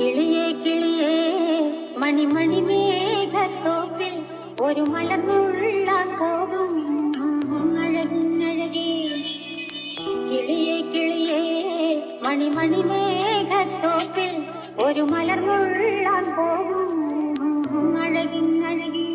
കിളിയേ കിളിയേ മണിമണി മേഘത്തോപ്പിൽ ഒരു മലർന്നുള്ള പോകും അഴകിനഴകി. കിളിയേ കിളിയേ മണിമണി മേഘത്തോപ്പിൽ ഒരു മലർന്നുള്ള പോകും അഴകിനഴകി.